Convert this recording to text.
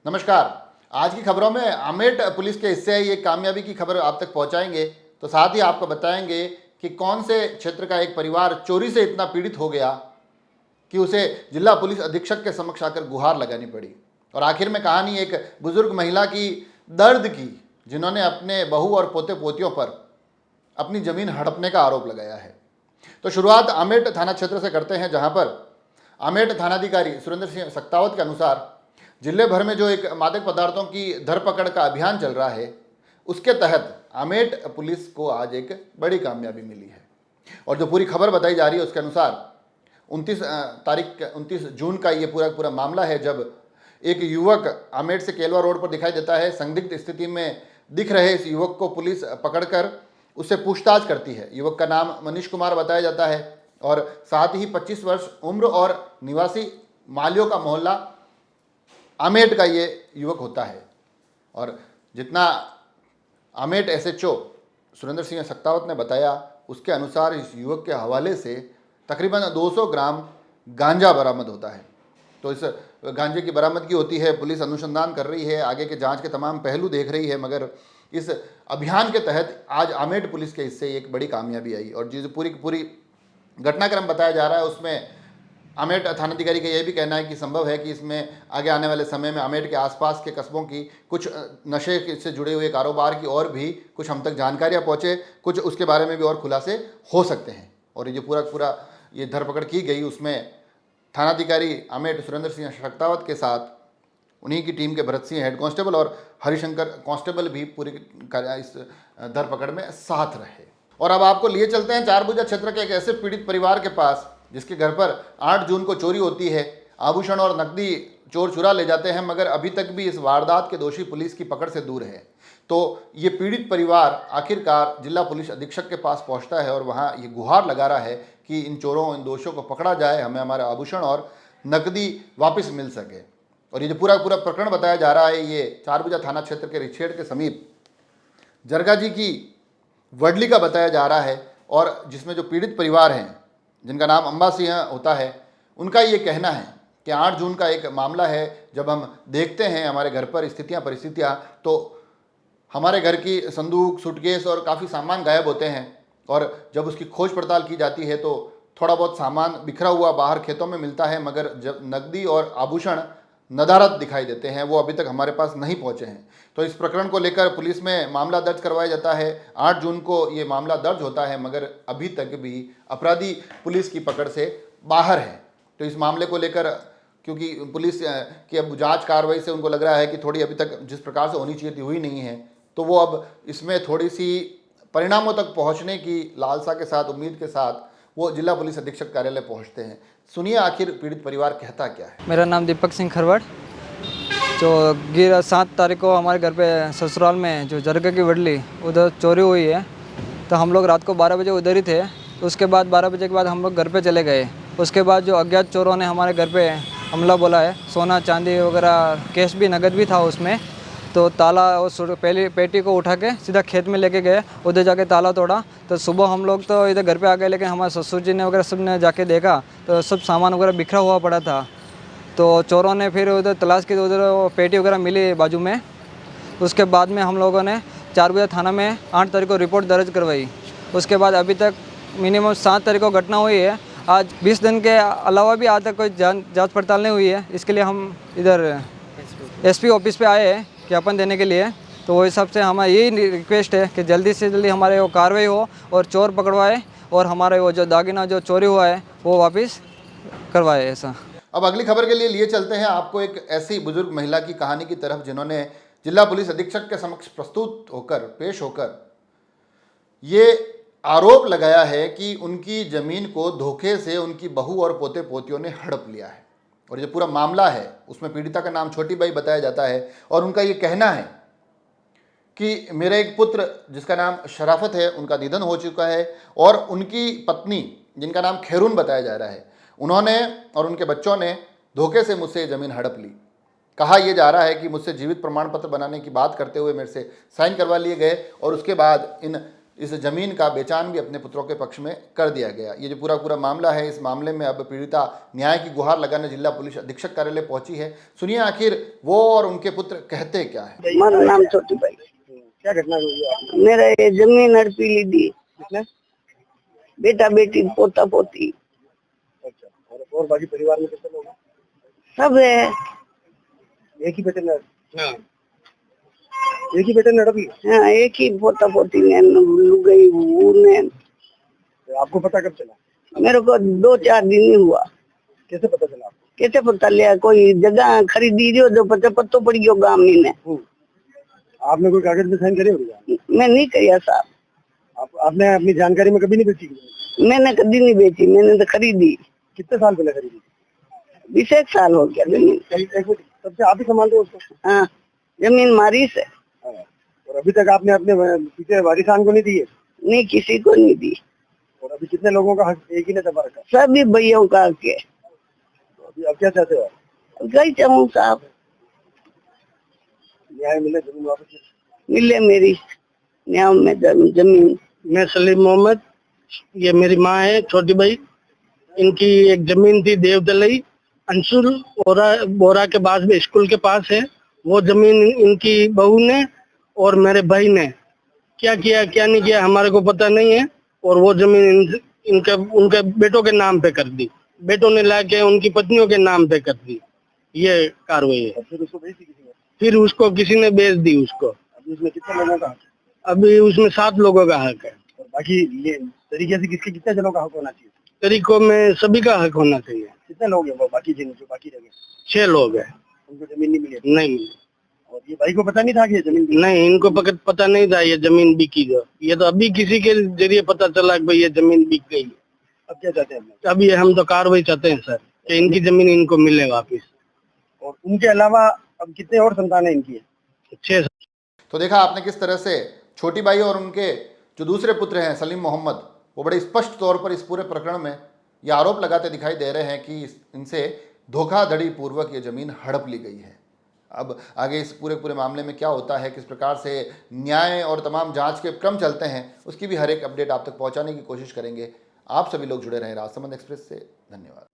नमस्कार। आज की खबरों में आमेट पुलिस के हिस्से ये कामयाबी की खबर आप तक पहुंचाएंगे, तो साथ ही आपको बताएंगे कि कौन से क्षेत्र का एक परिवार चोरी से इतना पीड़ित हो गया कि उसे जिला पुलिस अधीक्षक के समक्ष आकर गुहार लगानी पड़ी। और आखिर में कहानी एक बुजुर्ग महिला की दर्द की, जिन्होंने अपने बहू और पोते पोतियों पर अपनी जमीन हड़पने का आरोप लगाया है। तो शुरुआत आमेट थाना क्षेत्र से करते हैं, जहां पर आमेट थानाधिकारी सुरेंद्र सिंह सक्तावत के अनुसार जिले भर में जो एक मादक पदार्थों की धरपकड़ का अभियान चल रहा है, उसके तहत आमेट पुलिस को आज एक बड़ी कामयाबी मिली है। और जो पूरी खबर बताई जा रही है उसके अनुसार 29 जून का ये पूरा मामला है, जब एक युवक आमेट से केलवा रोड पर दिखाई देता है। संदिग्ध स्थिति में दिख रहे इस युवक को पुलिस पकड़कर उससे पूछताछ करती है। युवक का नाम मनीष कुमार बताया जाता है और साथ ही 25 वर्ष उम्र और निवासी मालियों का मोहल्ला आमेट का ये युवक होता है। और जितना आमेट एसएचओ सुरेंद्र सिंह सक्तावत ने बताया, उसके अनुसार इस युवक के हवाले से तकरीबन 200 ग्राम गांजा बरामद होता है। तो इस गांजे की बरामदगी होती है, पुलिस अनुसंधान कर रही है, आगे के जांच के तमाम पहलू देख रही है, मगर इस अभियान के तहत आज आमेट पुलिस के हिस्से एक बड़ी कामयाबी आई। और जो पूरी घटनाक्रम बताया जा रहा है, उसमें आमेट थानाधिकारी का यह भी कहना है कि संभव है कि इसमें आगे आने वाले समय में आमेट के आसपास के कस्बों की कुछ नशे से जुड़े हुए कारोबार की और भी कुछ हम तक जानकारियां पहुंचे, कुछ उसके बारे में भी और खुलासे हो सकते हैं। और ये जो पूरा ये धरपकड़ की गई, उसमें थानाधिकारी आमेट सुरेंद्र सिंह सक्तावत के साथ उन्हीं की टीम के भरत सिंह हेड कांस्टेबल और हरिशंकर कांस्टेबल भी पूरी इस धरपकड़ में साथ रहे। और अब आपको लिए चलते हैं चारभुजा क्षेत्र के एक ऐसे पीड़ित परिवार के पास, जिसके घर पर 8 जून को चोरी होती है। आभूषण और नकदी चोर चुरा ले जाते हैं, मगर अभी तक भी इस वारदात के दोषी पुलिस की पकड़ से दूर है। तो ये पीड़ित परिवार आखिरकार जिला पुलिस अधीक्षक के पास पहुंचता है और वहां ये गुहार लगा रहा है कि इन चोरों, इन दोषियों को पकड़ा जाए, हमें हमारे आभूषण और नकदी वापस मिल सके। और ये जो पूरा प्रकरण बताया जा रहा है, ये चारभुजा थाना क्षेत्र के रिछेड़ के समीप जरगा जी की वडली का बताया जा रहा है। और जिसमें जो पीड़ित परिवार हैं, जिनका नाम अंबा सिंह होता है, उनका ये कहना है कि 8 जून का एक मामला है। जब हम देखते हैं हमारे घर पर परिस्थितियाँ, तो हमारे घर की संदूक, सूटकेस और काफ़ी सामान गायब होते हैं। और जब उसकी खोज पड़ताल की जाती है तो थोड़ा बहुत सामान बिखरा हुआ बाहर खेतों में मिलता है, मगर जब नकदी और आभूषण नदारद दिखाई देते हैं, वो अभी तक हमारे पास नहीं पहुंचे हैं। तो इस प्रकरण को लेकर पुलिस में मामला दर्ज करवाया जाता है। 8 जून को ये मामला दर्ज होता है, मगर अभी तक भी अपराधी पुलिस की पकड़ से बाहर है। तो इस मामले को लेकर, क्योंकि पुलिस की अब जांच कार्रवाई से उनको लग रहा है कि थोड़ी अभी तक जिस प्रकार से होनी चाहिए थी हुई नहीं है, तो वो अब इसमें थोड़ी सी परिणामों तक पहुँचने की लालसा के साथ, उम्मीद के साथ वो जिला पुलिस अधीक्षक कार्यालय पहुँचते हैं। सुनिए आखिर पीड़ित परिवार कहता क्या है। मेरा नाम दीपक सिंह खरवड़। जो 7 तारीख को हमारे घर पे ससुराल में जो जरगा की वडली उधर चोरी हुई है, तो हम लोग रात को 12 बजे उधर ही थे। उसके बाद 12 बजे के बाद हम लोग घर पे चले गए। उसके बाद जो अज्ञात चोरों ने हमारे घर पे हमला बोला है, सोना चांदी वगैरह, कैश भी, नगद भी था उसमें। तो ताला और पहली पेटी को उठा के सीधा खेत में लेके गए, उधर जाके ताला तोड़ा। तो सुबह हम लोग तो इधर घर पे आ गए, लेकिन हमारे ससुर जी ने वगैरह सब ने जाके देखा तो सब सामान वगैरह बिखरा हुआ पड़ा था। तो चोरों ने फिर उधर तलाश की, तो उधर पेटी वगैरह मिली बाजू में। उसके बाद में हम लोगों ने चारभुजा थाना में 8 तारीख को रिपोर्ट दर्ज करवाई। उसके बाद अभी तक मिनिमम 7 तारीख को घटना हुई है। आज 20 दिन के अलावा भी आज तक कोई जाँच पड़ताल नहीं हुई है। इसके लिए हम इधर एसपी ऑफिस पे आए हैं ज्ञापन देने के लिए। तो वो हिसाब से हमारा यही रिक्वेस्ट है कि जल्दी से जल्दी हमारे वो कार्रवाई हो और चोर पकड़वाए और हमारे वो जो दागिना जो चोरी हुआ है वो वापस करवाए। ऐसा अब अगली खबर के लिए चलते हैं आपको एक ऐसी बुजुर्ग महिला की कहानी की तरफ, जिन्होंने जिला पुलिस अधीक्षक के समक्ष पेश होकर ये आरोप लगाया है कि उनकी जमीन को धोखे से उनकी बहू और पोते पोतियों ने हड़प लिया है। और जो पूरा मामला है उसमें पीड़िता का नाम छोटी बाई बताया जाता है और उनका ये कहना है कि मेरा एक पुत्र जिसका नाम शराफत है, उनका निधन हो चुका है, और उनकी पत्नी जिनका नाम खैरून बताया जा रहा है, उन्होंने और उनके बच्चों ने धोखे से मुझसे ज़मीन हड़प ली। कहा यह जा रहा है कि मुझसे जीवित प्रमाण पत्र बनाने की बात करते हुए मेरे से साइन करवा लिए गए और उसके बाद इस जमीन का बेचान भी अपने पुत्रों के पक्ष में कर दिया गया। ये जो पूरा मामला है, इस मामले में अब पीड़िता न्याय की गुहार लगाने जिला पुलिस अधीक्षक कार्यालय पहुंची है। सुनिए आखिर वो और उनके पुत्र कहते क्या है। हमारा नाम छोटी भाई। क्या घटना हुई है आपने? मेरा ये जमीन हड़पी ली दी, किसने? बेटा बेटी पोता पोती अच्छा, और बाकी परिवार में कितने लोग हैं? सब है। एक ही बेटे ने? हाँ, एक ही बेटे ने हड़प ली? हाँ, एक ही पोता पोती ने लुगाई ने। आपको पता कब चला? मेरे को 2-4 दिन ही हुआ। कैसे पता चला आपको? कैसे पता लिया? कोई जगह खरीदी जो पत्तो पड़ गयो गाँव में ने। आपने कोई कागज में साइन करे होगा? मैं नहीं किया साहब। आपने अपनी जानकारी में कभी नहीं बेची? मैंने कभी नहीं बेची, मैंने तो खरीदी। कितने साल पहले खरीदी? 20 साल हो गया जमीन। तब से आप ही संभालते हो उसको? हाँ, जमीन मारी से। और अभी तक आपने अपने पीछे वारिसान को नहीं दी है? नहीं, किसी को नहीं दी। और अभी कितने लोगों का हक एक ही ने दबा रखा? सभी भैयों का हक है। अभी अब क्या चाहते हो? कहीं चाहूँ साहब, न्याय मिले, जमीन वापस मिले मेरी न्याय में जमीन। मैं सलीम मोहम्मद, ये मेरी माँ है छोटी भाई। इनकी एक जमीन थी देवदलई अंशुल बोरा के पास में, स्कूल के पास है। वो जमीन इनकी बहू ने और मेरे भाई ने क्या किया क्या नहीं किया हमारे को पता नहीं है। और वो जमीन इनके उनके बेटों के नाम पे कर दी, बेटों ने लाके उनकी पत्नियों के नाम पे कर दी। ये कार्रवाई है। फिर उसको बेच दी किसी ने? फिर उसको किसी ने बेच दी उसको। अभी उसमें कितने लोगों का हक? अभी उसमें 7 लोगों का हक है। और बाकी तरीके से किसके कितने जनों का हक होना चाहिए? तरीकों में सभी का हक होना चाहिए। कितने लोग हैं वो बाकी जो बाकी रह गए? 6 लोग हैं। उनको जमीन नहीं मिली? नहीं मिली। और ये भाई को पता नहीं था कि ये जमीन बिकी? नहीं, इनको पता नहीं था ये जमीन बिकी जो। ये तो अभी किसी के जरिए पता चला कि भाई ये जमीन बिक गई। अब क्या चाहते हैं? अभी हम तो कार्रवाई चाहते हैं सर कि इनकी जमीन इनको मिले वापिस। और उनके अलावा अब कितने और संतानें इनकी है? 6। तो देखा आपने किस तरह से छोटी बाई और उनके जो दूसरे पुत्र हैं सलीम मोहम्मद, वो बड़े स्पष्ट तौर पर इस पूरे प्रकरण में ये आरोप लगाते दिखाई दे रहे हैं कि इनसे धोखाधड़ी पूर्वक ये ज़मीन हड़प ली गई है। अब आगे इस पूरे मामले में क्या होता है, किस प्रकार से न्याय और तमाम जांच के क्रम चलते हैं, उसकी भी हर एक अपडेट आप तक पहुंचाने की कोशिश करेंगे। आप सभी लोग जुड़े रहें राजसमंद एक्सप्रेस से। धन्यवाद।